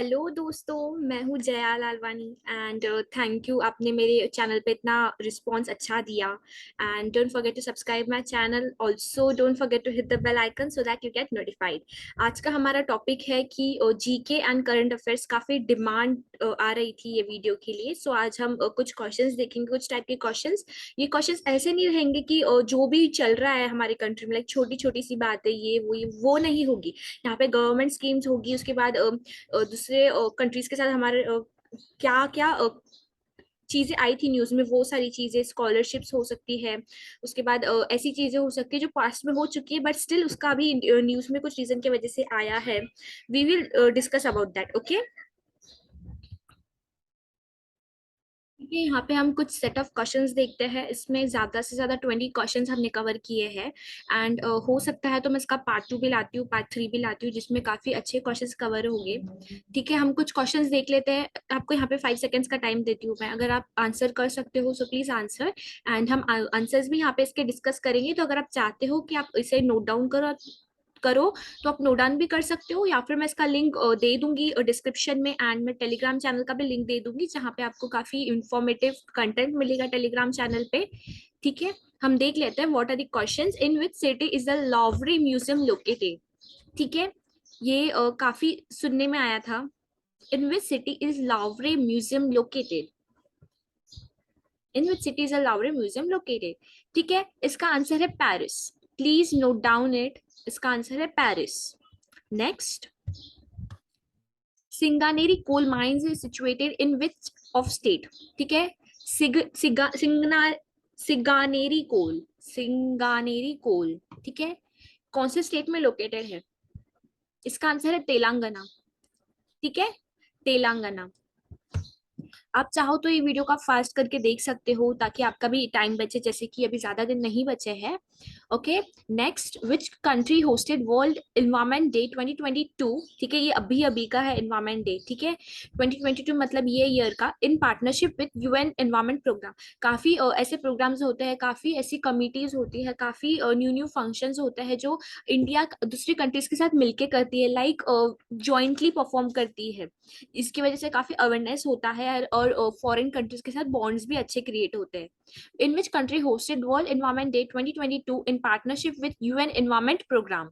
Hello दोस्तों, मैं हूँ Jaya Lalwani and thank you आपने मेरे चैनल पे इतना रिस्पांस अच्छा दिया। And don't forget to subscribe my channel, also don't forget to hit the bell icon so that you get notified. आज का हमारा टॉपिक है कि जीके एंड करंट अफेयर्स। काफ़ी डिमांड आ रही थी ये वीडियो के लिए, सो आज हम कुछ क्वेश्चंस देखेंगे, कुछ टाइप के क्वेश्चंस। ये क्वेश्चंस ऐसे नहीं रहेंगे कि जो भी चल रहा है हमारे कंट्री में, लाइक छोटी छोटी सी बातें ये वो नहीं होगी। यहाँ पे गवर्नमेंट स्कीम्स होगी, उसके बाद दूसरे कंट्रीज के साथ हमारे क्या क्या चीजें आई थी न्यूज में, वो सारी चीजें, स्कॉलरशिप्स हो सकती है। उसके बाद ऐसी चीजें हो सकती है जो पास्ट में हो चुकी है बट स्टिल उसका भी न्यूज में कुछ रीजन की वजह से आया है। We will discuss about that, okay. ठीक है, यहाँ पे हम कुछ सेट ऑफ क्वेश्चंस देखते हैं। इसमें ज्यादा से ज्यादा 20 क्वेश्चंस हमने कवर किए हैं। एंड हो सकता है तो मैं इसका पार्ट 2 भी लाती हूँ, पार्ट 3 भी लाती हूँ, जिसमें काफी अच्छे क्वेश्चंस कवर होंगे। ठीक है, हम कुछ क्वेश्चंस देख लेते हैं। आपको यहाँ पे 5 सेकेंड्स का टाइम देती हूँ मैं, अगर आप आंसर कर सकते हो सो प्लीज आंसर। एंड हम आंसर्स भी यहाँ पे इसके डिस्कस करेंगे, तो अगर आप चाहते हो कि आप इसे नोट डाउन करो करो तो आप नोट डाउन भी कर सकते हो, या फिर मैं इसका लिंक दे दूंगी डिस्क्रिप्शन में। एंड मैं टेलीग्राम चैनल का भी लिंक दे दूंगी, जहाँ पे आपको काफी इंफॉर्मेटिव कंटेंट मिलेगा टेलीग्राम चैनल पे। ठीक है, हम देख लेते हैं what are the questions. In which city is the Louvre museum located? ठीक है, ये काफी सुनने में आया था। In which city is Louvre museum located? In which city is the Louvre museum located? ठीक है, इसका आंसर है Paris. Please note down it. इसका आंसर है Paris. Next, Singareni coal mines is situated in which of state? ठीक है, सिगानेरी कोल, सिंगानेरी कोल, ठीक है, कौन से स्टेट में लोकेटेड है? इसका आंसर है तेलंगाना। ठीक है, तेलंगाना। आप चाहो तो ये वीडियो का फास्ट करके देख सकते हो, ताकि आपका भी टाइम बचे, जैसे कि अभी ज्यादा दिन नहीं बचे हैं। Okay, next, which country hosted world environment day 2022? ठीक है, ये अभी अभी का है एनवायरमेंट डे। ठीक है, 2022 मतलब ये ईयर का, in partnership with UN environment programme. काफी ऐसे प्रोग्राम्स होते हैं, काफी ऐसी कमिटीज होती है, काफी न्यू न्यू फंक्शंस होते हैं जो इंडिया दूसरी कंट्रीज के साथ मिलके करती है, लाइक जॉइंटली परफॉर्म करती है। इसकी वजह से काफी अवेयरनेस होता है, और फॉरेन कंट्रीज के साथ बॉन्ड्स भी अच्छे क्रिएट होते हैं। In which country hosted World Environment Day 2022 in partnership with UN Environment Program?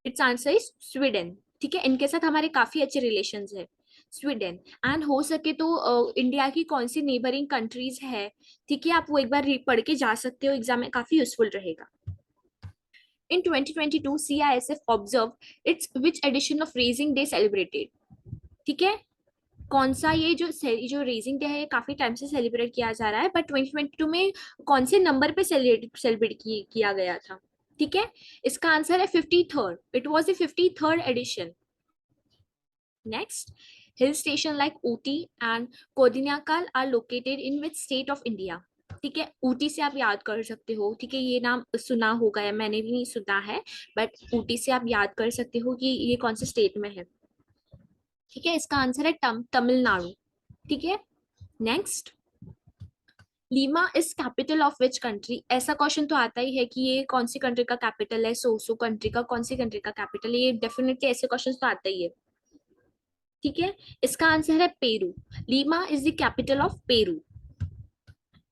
Its answer is Sweden. ठीक है, इनके साथ हमारे काफी अच्छे रिलेशंस है, स्वीडन। एंड हो सके तो इंडिया की कौन सी नेबरिंग कंट्रीज है, ठीक है, आप वो एक बार पढ़ के जा सकते हो, एग्जाम में काफी यूजफुल रहेगा। In 2022, CISF observed its which edition of Raising Day celebrated? ठीक है, कौन सा ये जो रेजिंग डे है, ये काफी टाइम से सेलिब्रेट किया जा रहा है, बट 2022 में कौन से नंबर पे सेलिब्रेट किया गया था? ठीक है, इसका आंसर है 53rd। It was the 53rd edition. Next, hill station like Ooty and Kodaikanal are located in which state of India? ठीक है, ऊटी से आप याद कर सकते हो, ठीक है, ये नाम सुना होगा या मैंने भी नहीं सुना है, बट ऊटी से आप याद कर सकते हो कि ये कौन से स्टेट में है। ठीक है, इसका आंसर है तमिलनाडु। ठीक है, next, Lima is capital of which country? ऐसा क्वेश्चन तो आता ही है कि ये कौन सी कंट्री का कैपिटल है, सो कंट्री का, कौन सी कंट्री का कैपिटल है, ये डेफिनेटली ऐसे क्वेश्चन तो आता ही है। ठीक है, इसका आंसर है Peru. Lima is the capital of Peru.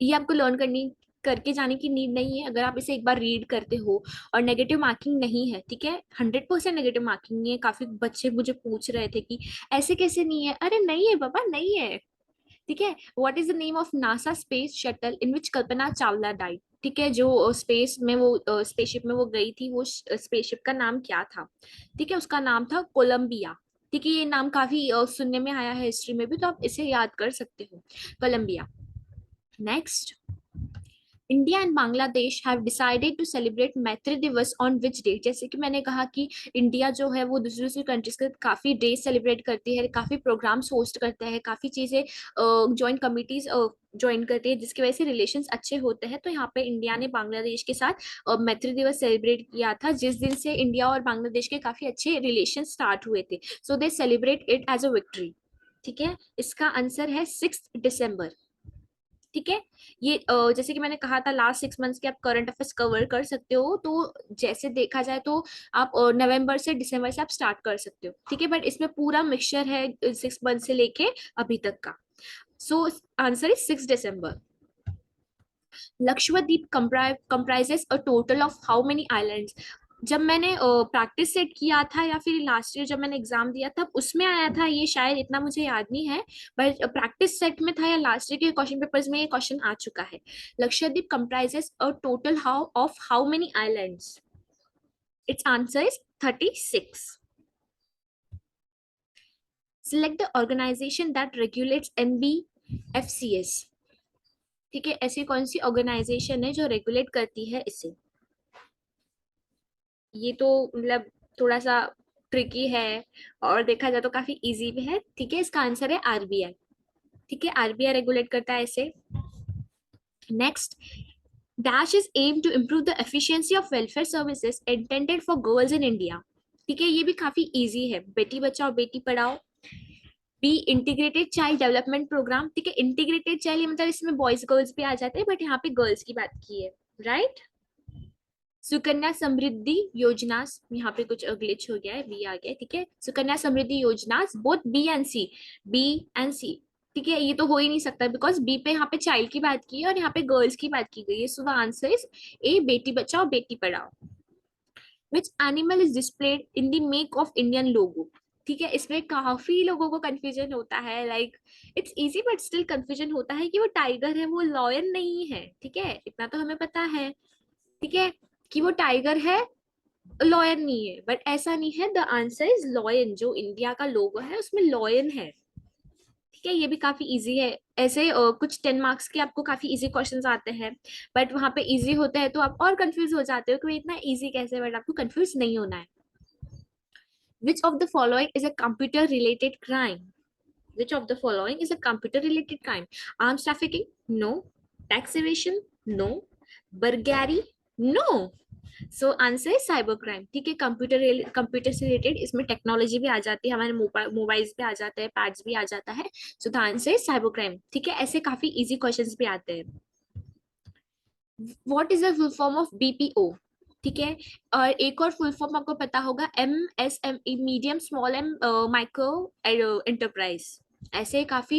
ये आपको लर्न करनी करके जाने की नीड नहीं है, अगर आप इसे एक बार रीड करते हो। और नेगेटिव मार्किंग नहीं है, ठीक है, 100% नेगेटिव मार्किंग नहीं है। काफी बच्चे मुझे पूछ रहे थे कि ऐसे कैसे नहीं है, अरे नहीं है बाबा, नहीं है। ठीक है, what is the name of NASA space shuttle in which Kalpana Chawla died? ठीक है, जो स्पेस में वो स्पेसशिप में वो गई थी, वो स्पेसशिप का नाम क्या था? ठीक है, उसका नाम था कोलंबिया। ठीक है, ये नाम काफी सुनने में आया है हिस्ट्री में भी, तो आप इसे याद कर सकते हो, Colombia. Next, India and Bangladesh have decided to celebrate Maitri Diwas on which day? जैसे कि मैंने कहा कि इंडिया जो है वो दूसरी दूसरी कंट्रीज के काफी डे सेलिब्रेट करती है, काफी प्रोग्राम्स होस्ट करता है, काफी चीजें ज्वाइंट कमिटीज ज्वाइन करती है, जिसकी वजह से रिलेशंस अच्छे होते हैं। तो यहाँ पे इंडिया ने बांग्लादेश के साथ मैत्री दिवस सेलिब्रेट किया था, जिस दिन से इंडिया और बांग्लादेश के काफी अच्छे रिलेशन स्टार्ट हुए थे, so they celebrate it as a victory. ठीक है, इसका आंसर है 6 दिसंबर। ठीक है। ये जैसे कि मैंने कहा था लास्ट 6 मंथ्स के आप करंट अफेयर्स कवर कर सकते हो, तो जैसे देखा जाए तो आप नवंबर से दिसंबर से आप स्टार्ट कर सकते हो, ठीक है। बट इसमें पूरा मिक्सचर है 6 मंथ से लेके अभी तक का। So answer is 6 December. Lakshadweep comprises a total of how many islands? जब मैंने प्रैक्टिस सेट किया था या फिर लास्ट ईयर जब मैंने एग्जाम दिया था उसमें आया था ये, शायद इतना मुझे याद नहीं है, बट प्रैक्टिस सेट में था या लास्ट ईयर के क्वेश्चन पेपर्स में ये क्वेश्चन आ चुका है। Lakshadweep comprises a total how many islands? Its answer is 36. Select the organization that regulates NBFCS. ठीक है, ऐसी कौन सी ऑर्गेनाइजेशन है जो रेगुलेट करती है इसे? ये तो मतलब थोड़ा सा ट्रिकी है और देखा जाए तो काफी इजी भी है, ठीक है। इसका आंसर है आरबीआई, ठीक है। आरबीआई रेगुलेट करता है इसे। Next, dash is aim to improve the efficiency of welfare services intended for girls in India. ठीक है, ये भी काफी इजी है, बेटी Bachao Beti Padhao. B, integrated child development programme. ठीक है, इंटीग्रेटेड चाइल्ड मतलब इसमें बॉयज गर्ल्स भी आ जाते हैं, बट यहाँ पे गर्ल्स की बात की है, राइट। सुकन्या समृद्धि योजना, यहाँ पे कुछ ग्लिच हो गया है, बी आ गया है, ठीक है। Sukanya Samriddhi Yojana, both B and C, B and C, ठीक है। ये तो हो ही नहीं सकता बिकॉज बी पे यहाँ पे चाइल्ड की बात की है और यहाँ पे गर्ल्स की बात की गई है। So the answer is A, Beti Bachao Beti Padhao. Which animal is displayed in the make in Indian logo? ठीक है, इसमें काफी लोगों को कंफ्यूजन होता है, like it's easy but still confusion होता है कि वो टाइगर है, वो लॉयन नहीं है, ठीक है, इतना तो हमें पता है, ठीक है, कि वो टाइगर है, लॉयन नहीं है, बट ऐसा नहीं है। द आंसर इज लॉयन, जो इंडिया का लोगो है उसमें लॉयन है, ठीक है। ये भी काफी इजी है। ऐसे कुछ 10 मार्क्स के आपको काफी इजी क्वेश्चंस आते हैं, बट वहां पे इजी होते हैं तो आप और कंफ्यूज हो जाते हो कि भाई इतना इजी कैसे, बट आपको कंफ्यूज नहीं होना है। Which of the following is a computer related crime? Which of the following is a computer related crime? Arms trafficking? No. Tax evasion? No. Burglary? No. So answer है cyber crime, ठीक है। Computer से related इसमें technology भी आ जाती है, हमारे mobiles पे आ जाते हैं, पैड्स भी आ जाता है। सो द आंसर है साइबर क्राइम, ठीक है। ऐसे काफी इजी क्वेश्चंस भी आते हैं। What is the full form of BPO? ठीक है, और एक और फुल फॉर्म आपको पता होगा, MSME, medium small and micro enterprise. ऐसे काफी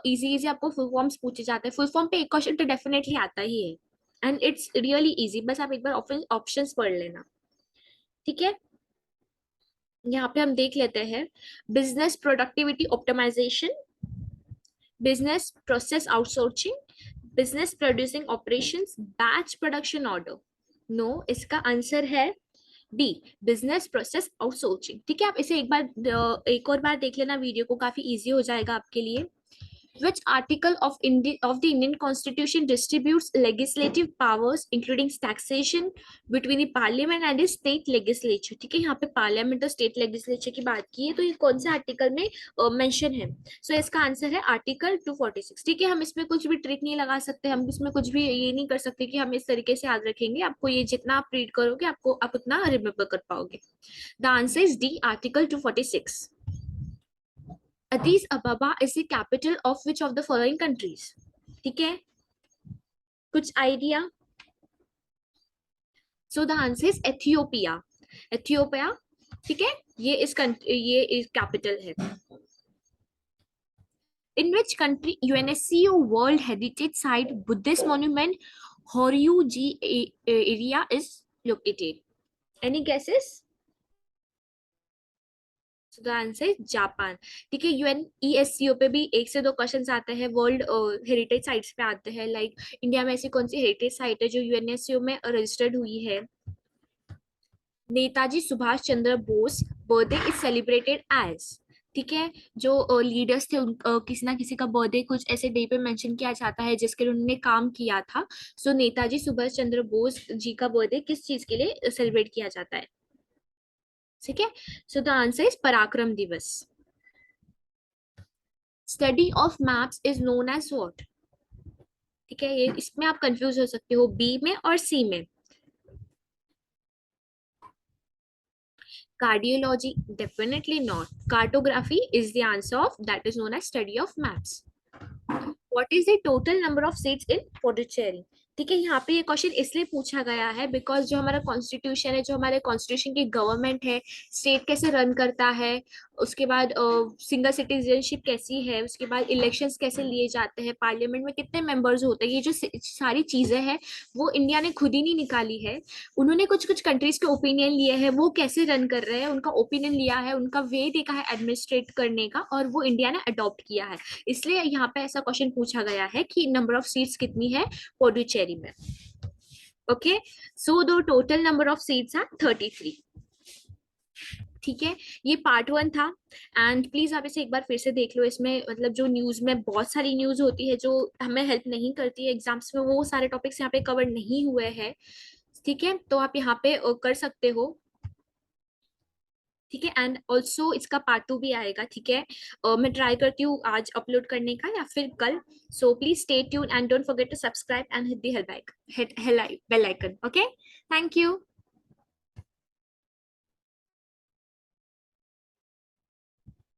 इजी इजी आपको फुल फॉर्म्स पूछे जाते हैं। फुल फॉर्म पे एक क्वेश्चन तो डेफिनेटली आता ही है, एंड इट्स रियली इजी, बस आप एक बार ऑप्शंस पढ़ लेना, ठीक है। यहाँ पे हम देख लेते हैं, business productivity optimisation, business process outsourcing, business producing operations, batch production order. No, इसका आंसर है बी, बिजनेस प्रोसेस आउटसोर्सिंग, ठीक है। आप इसे एक बार एक और बार देख लेना वीडियो को, काफी इजी हो जाएगा आपके लिए। Which article of the Indian Constitution distributes legislative powers, including taxation, between the Parliament and the state legislature? ठीक है, यहाँ पे पार्लियामेंट और स्टेट लेजिस्लेचर की बात की है, तो ये कौन से आर्टिकल में मेंशन है? सो इसका आंसर है आर्टिकल 246, ठीक है। हम इसमें कुछ भी ट्रिक नहीं लगा सकते, हम इसमें कुछ भी ये नहीं कर सकते कि हम इस तरीके से याद रखेंगे। आपको ये जितना आप रीड करोगे आपको आप उतना रिमेम्बर कर पाओगे। The answer is D, article 246। Addis Ababa is the capital of which of the following countries? ठीक है, कुछ idea? So the answer is Ethiopia, Ethiopia, ठीक है। ये इस कैपिटल है। In which country UNESCO World Heritage Site Buddhist Monument Horyu-ji area is located? Any guesses? So the answer is Japan, ठीक है। यूएनईएससीओ पे भी 1 से 2 क्वेश्चन आते हैं, वर्ल्ड हेरिटेज साइट्स पे आते हैं, लाइक इंडिया में ऐसी कौन सी हेरिटेज साइट है जो यूएनएससीओ में रजिस्टर्ड हुई है? Netaji Subhash Chandra Bose birthday is celebrated as, ठीक है। जो लीडर्स थे किसी ना किसी का बर्थडे कुछ ऐसे डे पे मेंशन किया जाता है जिसके लिए उन्होंने काम किया था। सो नेताजी सुभाष चंद्र बोस जी का बर्थडे किस चीज के लिए सेलिब्रेट किया जाता है? ठीक है, so the answer is Parakram Diwas. Study of maps is known as what? ठीक है, ये इसमें आप कंफ्यूज हो सकते हो बी में और सी में। Cardiology, definitely not. Cartography is the answer of that is known as study of maps. What is the total number of seats in Puducherry. ठीक है, यहाँ पे ये क्वेश्चन इसलिए पूछा गया है बिकॉज जो हमारा कॉन्स्टिट्यूशन है, जो हमारे कॉन्स्टिट्यूशन की गवर्नमेंट है, स्टेट कैसे रन करता है, उसके बाद सिंगल सिटीजनशिप कैसी है, उसके बाद इलेक्शंस कैसे लिए जाते हैं, पार्लियामेंट में कितने मेंबर्स होते हैं, ये जो सारी चीजें हैं वो इंडिया ने खुद ही नहीं निकाली है। उन्होंने कुछ कुछ कंट्रीज के ओपिनियन लिए हैं, वो कैसे रन कर रहे हैं उनका ओपिनियन लिया है, उनका वे देखा है एडमिनिस्ट्रेट करने का, और वो इंडिया ने अडॉप्ट किया है। इसलिए यहाँ पे ऐसा क्वेश्चन पूछा गया है कि नंबर ऑफ सीट्स कितनी है पुडुचेरी में। Okay, so the total number of seats are 33। ठीक है, ये पार्ट 1 था। एंड प्लीज आप इसे एक बार फिर से देख लो। इसमें मतलब जो न्यूज में बहुत सारी न्यूज होती है जो हमें हेल्प नहीं करती है एग्जाम्स में, वो सारे टॉपिक्स यहाँ पे कवर नहीं हुए हैं। ठीक है, तो आप यहाँ पे कर सकते हो। ठीक है, एंड ऑल्सो इसका पार्ट 2 भी आएगा। ठीक है, मैं ट्राई करती हूँ आज अपलोड करने का या फिर कल। So please stay tune and don't forget to subscribe and hit the bell icon. Okay, thank you.